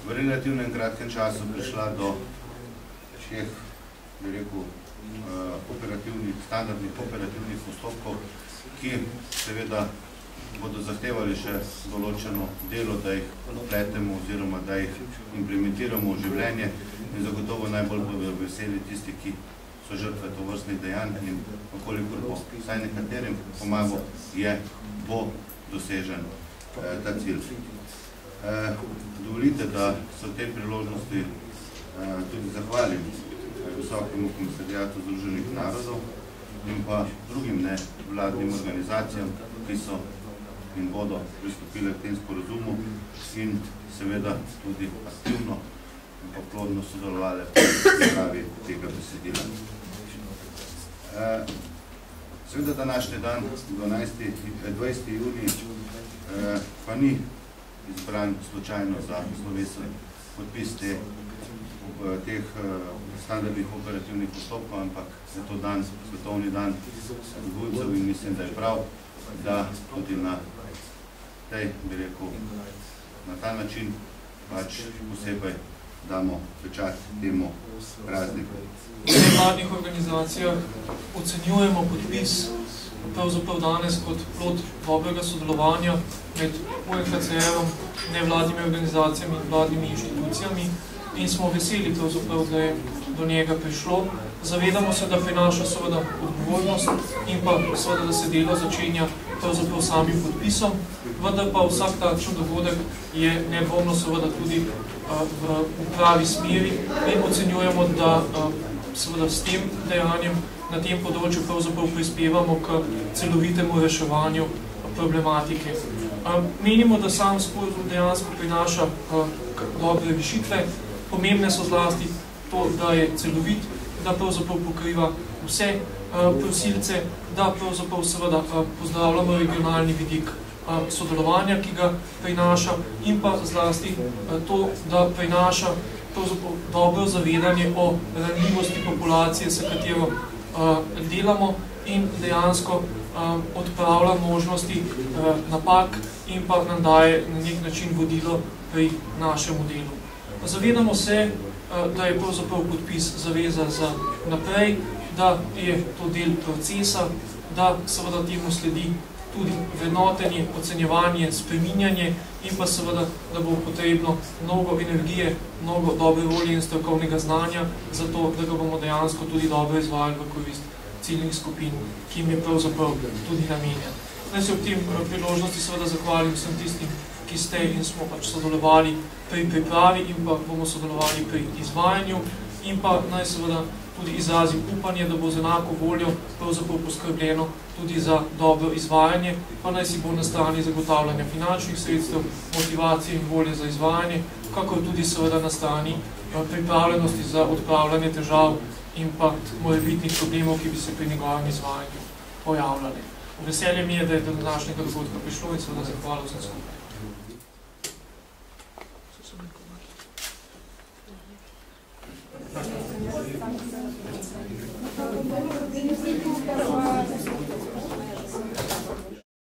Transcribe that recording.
v relativnem kratkem času prišla do teh, bi rekel, standardnih operativnih postopkov, ki seveda bodo zahtevali še določeno delo, da jih pletemo oziroma da jih implementiramo v življenje in zagotovo najbolj bodo veseli tisti, ki so žrtve tovrstnih dejanj in okolikor bo vsaj nekaterim pomagal, bo dosežen ta cilj. Dovolite, da se v tej priložnosti tudi zahvalim Visokemu komisarijatu Združenih narodov in pa drugim nevladnim organizacijam, ki so in bodo pristopile k tem sporazumu in seveda tudi aktivno in pa plodno sodelovali v pripravi tega besedila. Seveda današnji dan, 20. junij, pa ni izbran slučajno za slovesen podpis teh standardnih operativnih postopkov, ampak je to dan, svetovni dan dvojcev in mislim, da je prav, da tudi na tej, bi rekel, na ta način pač posebej damo pečat temu prazniku. V nevladnih organizacijah ocenjujemo podpis pravzaprav danes kot plod dobrega sodelovanja med UNHCR-om, nevladnimi organizacijami in vladnimi inštitucijami in smo veseli pravzaprav, da je do njega prišlo. Zavedamo se, da prinaša seveda odgovornost in pa seveda, da se delo začenja pravzaprav samim podpisom, vendar pa vsak takšen dogodek je nedvomno seveda tudi v pravi smeri in ocenjujemo, da seveda s tem dejanjem na tem področju pravzaprav prispevamo k celovitemu reševanju problematike. Menimo, da sam sporazum dejansko prinaša dobre rešitve. Pomembne so zlasti to, da je celovit, da pravzaprav pokriva vse prosilce, da pravzaprav seveda pozdravljamo regionalni vidik sodelovanja, ki ga prinaša in pa zlasti to, da prinaša pravzaprav dobro zavedanje o ranljivosti populacije, s katero delamo in dejansko odpravlja možnosti napak in pa nam daje na nek način vodilo pri našemu delu. Zavedamo se, da je pravzaprav podpis zaveza za naprej, da je to del procesa, da seveda temu sledi tudi vrednotenje, ocenjevanje, spreminjanje in pa seveda, da bo potrebno mnogo energije, mnogo dobre volje in strokovnega znanja, zato da ga bomo dejansko tudi dobro izvajali v korist ciljnih skupin, ki jim je pravzaprav tudi namenjen. Naj se ob tem priložnosti seveda zahvalim vsem tistim, ki ste in smo pač sodelovali pri pripravi in pa bomo sodelovali pri izvajanju in pa naj seveda tudi izrazim upanje, da bo z enako voljo pravzaprav poskrbljeno tudi za dobro izvajanje, pa naj si bo na strani zagotavljanja finančnih sredstev, motivacije in volje za izvajanje, kakor tudi seveda na strani pripravljenosti za odpravljanje težav in pa morebitnih problemov, ki bi se pri njegovem izvajanju pojavljali. Veselje mi je, da je do današnjega dogodka prišlo in seveda zahvala vsem skupaj. Thank you.